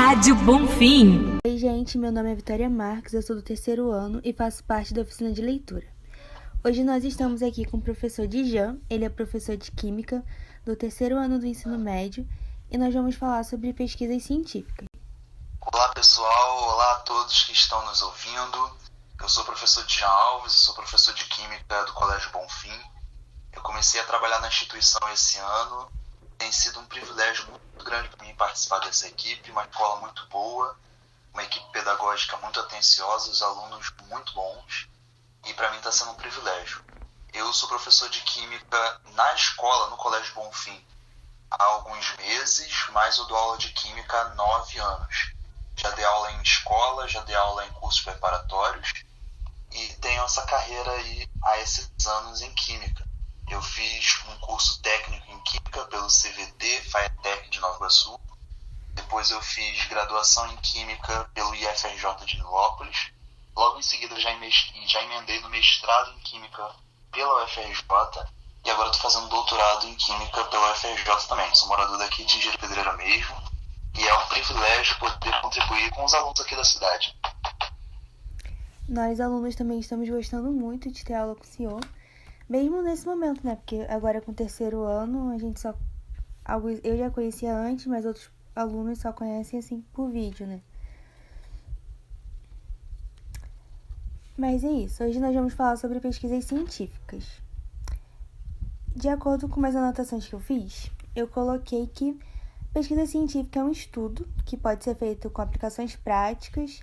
Rádio Bonfim. Oi, gente, meu nome é Vitória Marques, eu sou do terceiro ano e faço parte da oficina de leitura. Hoje nós estamos aqui com o professor Dijan, ele é professor de Química do terceiro ano do ensino médio e nós vamos falar sobre pesquisas científicas. Olá pessoal, olá a todos que estão nos ouvindo. Eu sou o professor Dijan Alves, eu sou professor de Química do Colégio Bonfim. Eu comecei a trabalhar na instituição esse ano. Tem sido um privilégio muito grande para mim participar dessa equipe, uma escola muito boa, uma equipe pedagógica muito atenciosa, os alunos muito bons, e para mim está sendo um privilégio. Eu sou professor de Química na escola, no Colégio Bonfim, há alguns meses, mas eu dou aula de Química há 9 anos. Já dei aula em escola, já dei aula em cursos preparatórios, e tenho essa carreira aí há esses anos em Química. Eu fiz um curso técnico em Química pelo CVT, FATEC de Nova Iguaçu. Depois eu fiz graduação em Química pelo IFRJ de Nilópolis. Logo em seguida já emendei no mestrado em Química pela UFRJ. E agora estou fazendo doutorado em Química pela UFRJ também. Sou morador daqui de Engenheiro Pedreira mesmo. E é um privilégio poder contribuir com os alunos aqui da cidade. Nós, alunos, também estamos gostando muito de ter aula com o senhor. Mesmo nesse momento, né? Porque agora com o terceiro ano, eu já conhecia antes, mas outros alunos só conhecem assim por vídeo, né? Mas é isso. Hoje nós vamos falar sobre pesquisas científicas. De acordo com as anotações que eu fiz, eu coloquei que pesquisa científica é um estudo que pode ser feito com aplicações práticas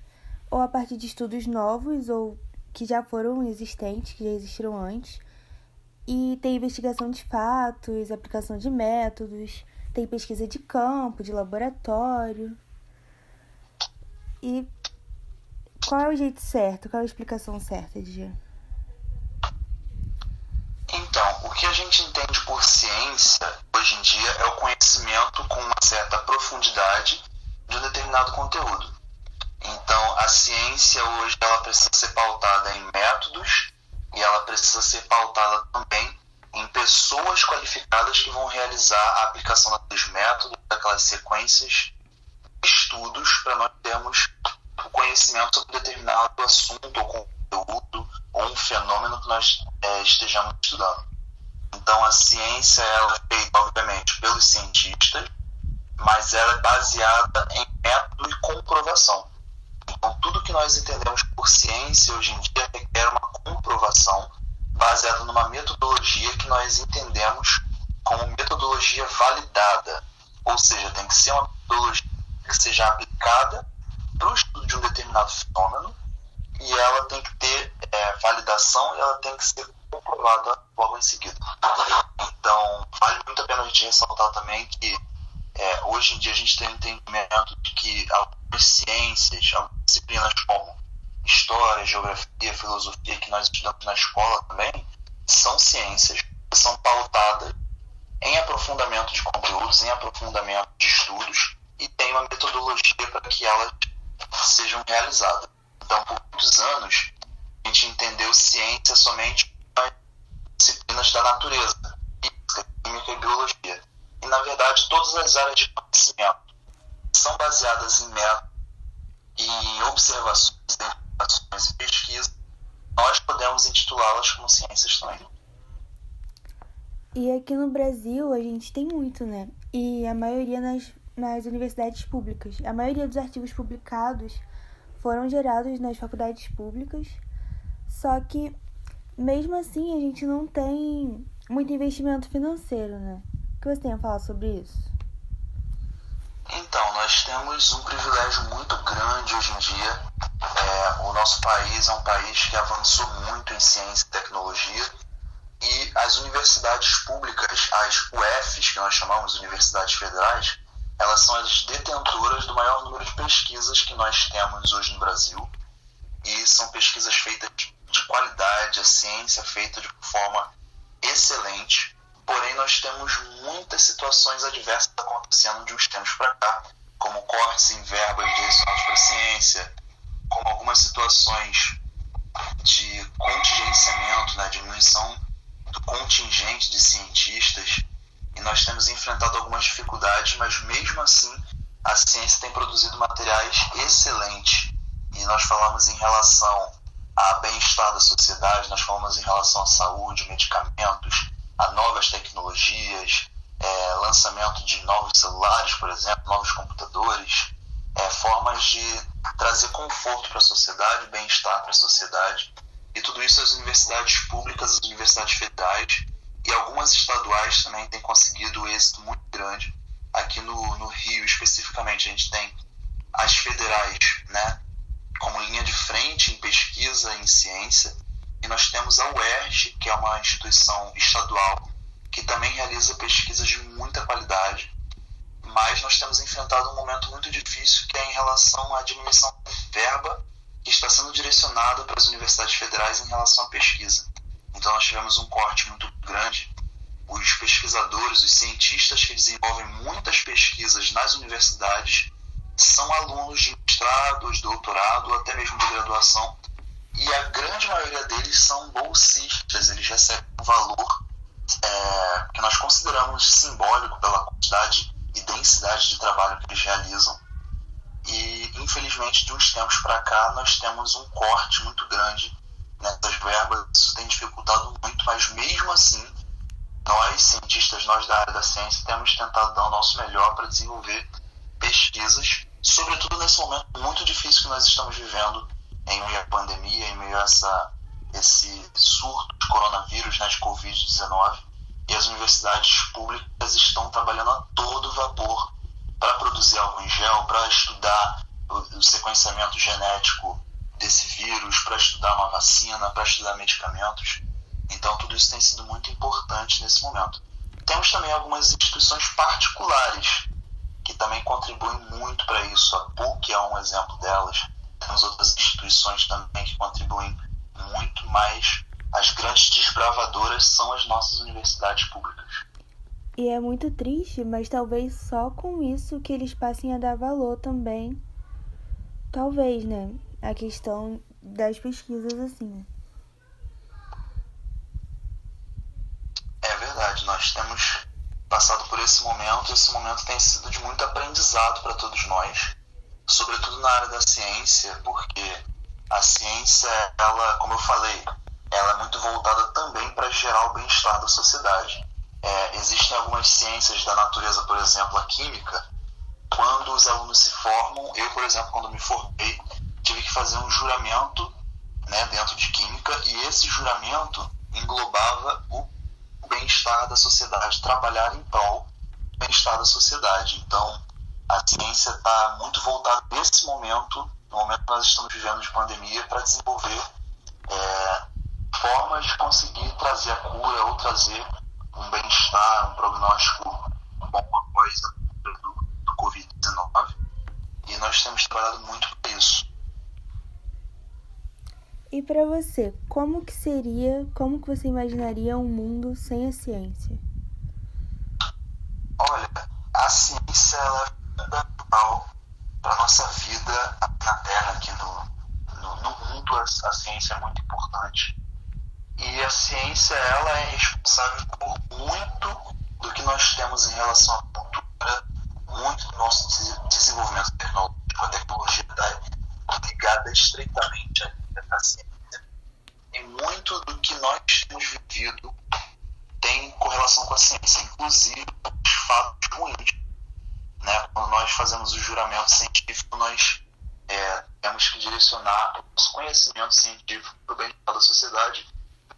ou a partir de estudos novos ou que já foram existentes, que já existiram antes. E tem investigação de fatos, aplicação de métodos, tem pesquisa de campo, de laboratório. E qual é o jeito certo? Qual é a explicação certa, Dijan? Então, o que a gente entende por ciência, hoje em dia, é o conhecimento com uma certa profundidade de um determinado conteúdo. Então, a ciência hoje ela precisa ser pautada em métodos e ela precisa ser pautada também em pessoas qualificadas que vão realizar a aplicação daqueles métodos, daquelas sequências, estudos, para nós termos o conhecimento sobre determinado assunto ou conteúdo ou um fenômeno que nós estejamos estudando. Então, a ciência ela é feita, obviamente, pelos cientistas, mas ela é baseada em método e comprovação. Então, tudo que nós entendemos por ciência hoje em dia requer uma comprovação baseada numa metodologia que nós entendemos como metodologia validada. Ou seja, tem que ser uma metodologia que seja aplicada para o estudo de um determinado fenômeno e ela tem que ter validação e ela tem que ser comprovada logo em seguida. Então, vale muito a pena a gente ressaltar também que hoje em dia a gente tem um entendimento de que algumas ciências, algumas disciplinas como história, geografia, filosofia, que nós estudamos na escola também, são ciências que são pautadas em aprofundamento de conteúdos, em aprofundamento de estudos e tem uma metodologia para que elas sejam realizadas. Então, por muitos anos, a gente entendeu ciência somente nas disciplinas da natureza, física, química e biologia. E, na verdade, todas as áreas de conhecimento são baseadas em métodos e em observações, e pesquisa, nós podemos intitulá-las como ciências também. E aqui no Brasil a gente tem muito, né? E a maioria nas universidades públicas. A maioria dos artigos publicados foram gerados nas faculdades públicas, só que mesmo assim a gente não tem muito investimento financeiro, né? O que você tem a falar sobre isso? Então, nós temos um privilégio muito grande hoje em dia. O nosso país é um país que avançou muito em ciência e tecnologia e as universidades públicas, as UFs, que nós chamamos de universidades federais, elas são as detentoras do maior número de pesquisas que nós temos hoje no Brasil e são pesquisas feitas de qualidade, a ciência feita de forma excelente. Porém, nós temos muitas situações adversas acontecendo de uns tempos para cá, como cortes em verbas direcionadas para a ciência, como algumas situações de contingenciamento, né, diminuição do contingente de cientistas, e nós temos enfrentado algumas dificuldades, mas mesmo assim a ciência ciência tem produzido materiais excelentes. E nós falamos em relação a bem-estar da sociedade, nós falamos em relação à saúde, medicamentos, a novas tecnologias, lançamento de novos celulares, por exemplo, novos computadores, formas de trazer conforto para a sociedade, bem-estar para a sociedade. E tudo isso as universidades públicas, as universidades federais e algumas estaduais também têm conseguido êxito muito grande. Aqui no Rio, especificamente, a gente tem as federais, né, como linha de frente em pesquisa em ciência, e nós temos a UERJ, que é uma instituição estadual, que também realiza pesquisas de muita qualidade, mas nós temos enfrentado um momento muito difícil, que é em relação à diminuição de verba que está sendo direcionada para as universidades federais em relação à pesquisa. Então nós tivemos um corte muito grande. Os pesquisadores, os cientistas que desenvolvem muitas pesquisas nas universidades são alunos de mestrado, de doutorado, até mesmo de graduação, e a grande maioria deles são bolsistas. Eles recebem um valor que nós consideramos simbólico pela quantidade e densidade de trabalho que eles realizam. E, infelizmente, de uns tempos para cá, nós temos um corte muito grande nessas verbas. Isso tem dificultado muito, mas mesmo assim, nós, cientistas, nós da área da ciência, temos tentado dar o nosso melhor para desenvolver pesquisas, sobretudo nesse momento muito difícil que nós estamos vivendo, em meio à pandemia, em meio a esse surto de coronavírus, né, de Covid-19, e as universidades públicas estão trabalhando a todo vapor para produzir álcool em gel, para estudar o sequenciamento genético desse vírus, para estudar uma vacina, para estudar medicamentos. Então, tudo isso tem sido muito importante nesse momento. Temos também algumas instituições particulares que também contribuem muito para isso. A PUC é um exemplo delas. Temos outras instituições também que contribuem muito, mas as grandes desbravadoras são as nossas universidades públicas. E é muito triste, mas talvez só com isso que eles passem a dar valor também. Talvez, né? A questão das pesquisas, assim. É verdade, nós temos passado por esse momento, e esse momento tem sido de muito aprendizado para todos nós, sobretudo na área da ciência, porque a ciência, ela, como eu falei, ela é muito voltada também para gerar o bem-estar da sociedade. Existem algumas ciências da natureza, por exemplo, a química. Quando os alunos se formam, eu, por exemplo, quando me formei, tive que fazer um juramento, né, dentro de química, e esse juramento englobava o bem-estar da sociedade, trabalhar em prol do bem-estar da sociedade. Então, a ciência está muito voltada nesse momento, no momento que nós estamos vivendo de pandemia, para desenvolver formas de conseguir trazer a cura ou trazer um bem-estar, um prognóstico bom após a cura do Covid-19. E nós temos trabalhado muito para isso. E para você, como que você imaginaria um mundo sem a ciência? Olha, a ciência ela é fundamental para a nossa vida na Terra, aqui no mundo. A ciência é muito importante. E a ciência, ela é responsável por muito do que nós temos em relação à cultura, muito do nosso desenvolvimento tecnológico. A tecnologia está ligada estreitamente à ciência. E muito do que nós temos vivido tem correlação com a ciência, inclusive os fatos ruins. Né? Quando nós fazemos o juramento científico, nós temos que direcionar o nosso conhecimento científico para o bem-estar da sociedade.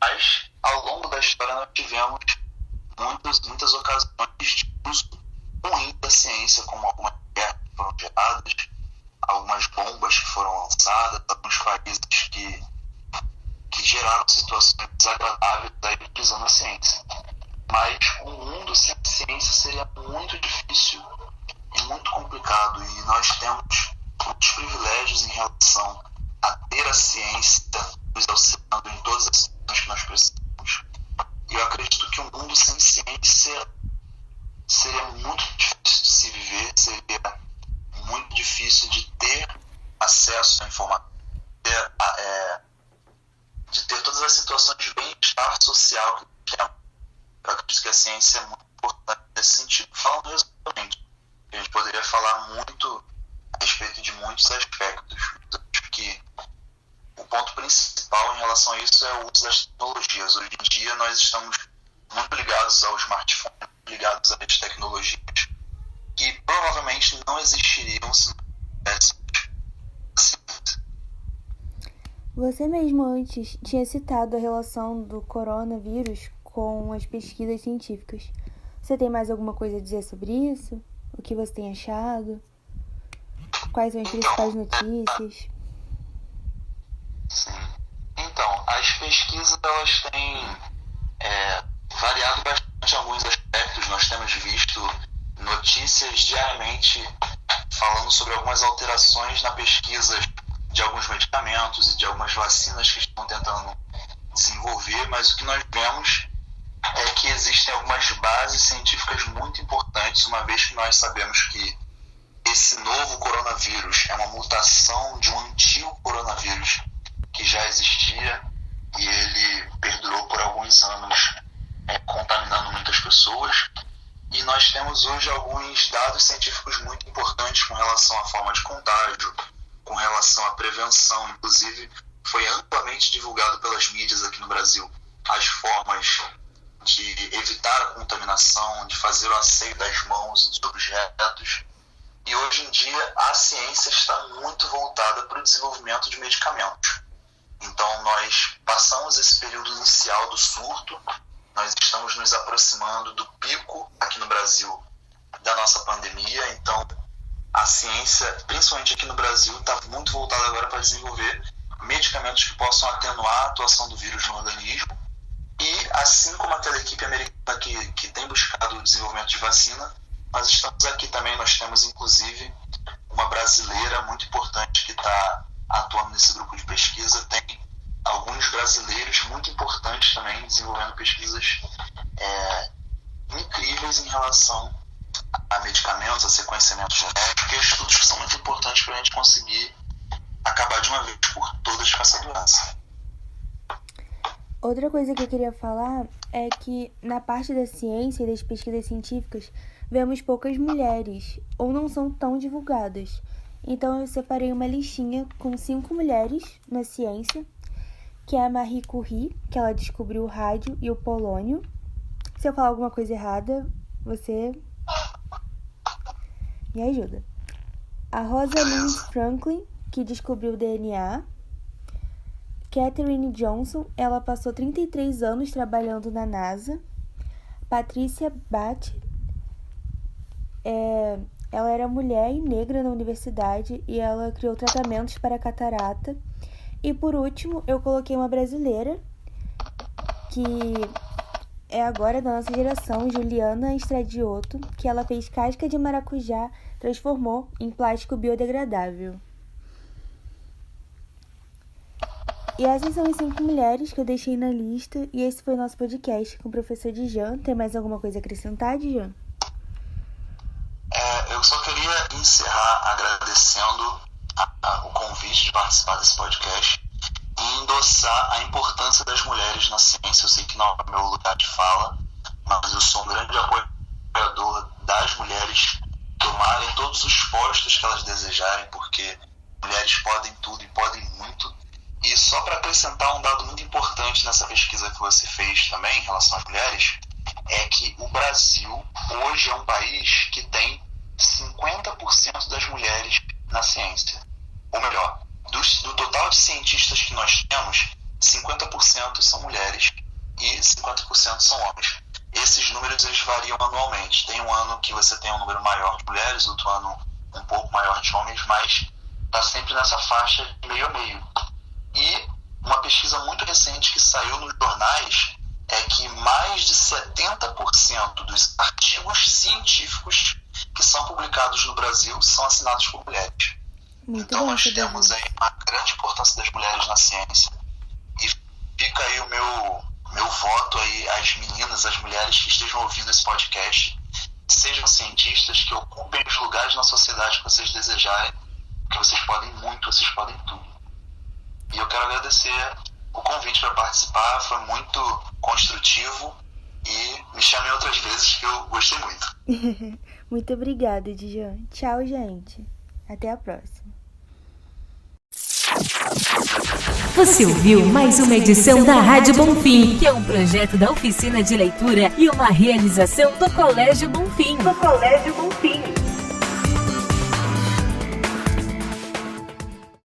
Mas, ao longo da história, nós tivemos muitas ocasiões de uso ruim da ciência, como algumas guerras que foram geradas, algumas bombas que foram lançadas, alguns países que geraram situações desagradáveis utilizando a ciência. Mas um mundo sem ciência seria muito difícil e muito complicado, e nós temos muitos privilégios em relação a ter a ciência nos auxiliando em todas as situações que nós precisamos. E eu acredito que um mundo sem ciência seria muito difícil de se viver, seria muito difícil de ter acesso à informação, de ter todas as situações de bem-estar social que nós temos. Eu acredito que a ciência é muito importante nesse sentido. Falando resumidamente, a gente poderia falar muito relação a isso é o uso das tecnologias. Hoje em dia nós estamos muito ligados ao smartphone, ligados às tecnologias, que provavelmente não existiriam se não tivesse. Você mesmo antes tinha citado a relação do coronavírus com as pesquisas científicas. Você tem mais alguma coisa a dizer sobre isso? O que você tem achado? Quais são as principais notícias? Sim. Então, as pesquisas elas têm variado bastante em alguns aspectos. Nós temos visto notícias diariamente falando sobre algumas alterações na pesquisa de alguns medicamentos e de algumas vacinas que estão tentando desenvolver, mas o que nós vemos é que existem algumas bases científicas muito importantes, uma vez que nós sabemos que esse novo coronavírus é uma mutação de um antigo coronavírus que já existia e ele perdurou por alguns anos, contaminando muitas pessoas. E nós temos hoje alguns dados científicos muito importantes com relação à forma de contágio, com relação à prevenção. Inclusive, foi amplamente divulgado pelas mídias aqui no Brasil as formas de evitar a contaminação, de fazer o asseio das mãos e dos objetos. E hoje em dia a ciência está muito voltada para o desenvolvimento de medicamentos. Então nós passamos esse período inicial do surto, nós estamos nos aproximando do pico aqui no Brasil da nossa pandemia. Então a ciência, principalmente aqui no Brasil, está muito voltada agora para desenvolver medicamentos que possam atenuar a atuação do vírus no organismo. E assim como aquela equipe americana que tem buscado o desenvolvimento de vacina, nós estamos aqui também, nós temos inclusive uma brasileira muito importante que está atuando nesse grupo de pesquisa. Tem alguns brasileiros muito importantes também desenvolvendo pesquisas incríveis em relação a medicamentos, a sequenciamento genético e estudos que são muito importantes para a gente conseguir acabar de uma vez por todas com essa doença. Outra coisa que eu queria falar é que na parte da ciência e das pesquisas científicas vemos poucas mulheres ou não são tão divulgadas. Então eu separei uma listinha com 5 mulheres na ciência, que é a Marie Curie, que ela descobriu o rádio e o polônio. Se eu falar alguma coisa errada, você me ajuda. A Rosalind Franklin, que descobriu o DNA. Katherine Johnson, ela passou 33 anos trabalhando na NASA. Patricia Bat, ela era mulher e negra na universidade e ela criou tratamentos para catarata. E por último, eu coloquei uma brasileira, que é agora da nossa geração, Juliana Estradioto, que ela fez casca de maracujá, transformou em plástico biodegradável. E essas são as 5 mulheres que eu deixei na lista. E esse foi o nosso podcast com o professor Djan. Tem mais alguma coisa a acrescentar, Djan? Eu só queria encerrar agradecendo o convite de participar desse podcast e endossar a importância das mulheres na ciência. Eu sei que não é o meu lugar de fala, mas eu sou um grande apoiador das mulheres tomarem todos os postos que elas desejarem, porque mulheres podem tudo e podem muito. E só para acrescentar um dado muito importante nessa pesquisa que você fez também em relação às mulheres, é que o Brasil hoje é um país que tem 50% das mulheres na ciência. Ou melhor, do total de cientistas que nós temos, 50% são mulheres e 50% são homens. Esses números eles variam anualmente. Tem um ano que você tem um número maior de mulheres, outro ano um pouco maior de homens, mas está sempre nessa faixa de meio a meio. E uma pesquisa muito recente que saiu nos jornais é que mais de 70% dos artigos científicos que são publicados no Brasil são assinados por mulheres. Então nós temos aí uma grande importância das mulheres na ciência. E fica aí o meu voto aí às meninas, às mulheres que estejam ouvindo esse podcast, sejam cientistas, que ocupem os lugares na sociedade que vocês desejarem, porque vocês podem muito, vocês podem tudo. E eu quero agradecer o convite para participar, foi muito construtivo e me chamem outras vezes que eu gostei muito. Muito obrigada, Djan. Tchau, gente. Até a próxima. Você ouviu mais uma edição da Rádio Bonfim, que é um projeto da Oficina de Leitura e uma realização do Colégio Bonfim.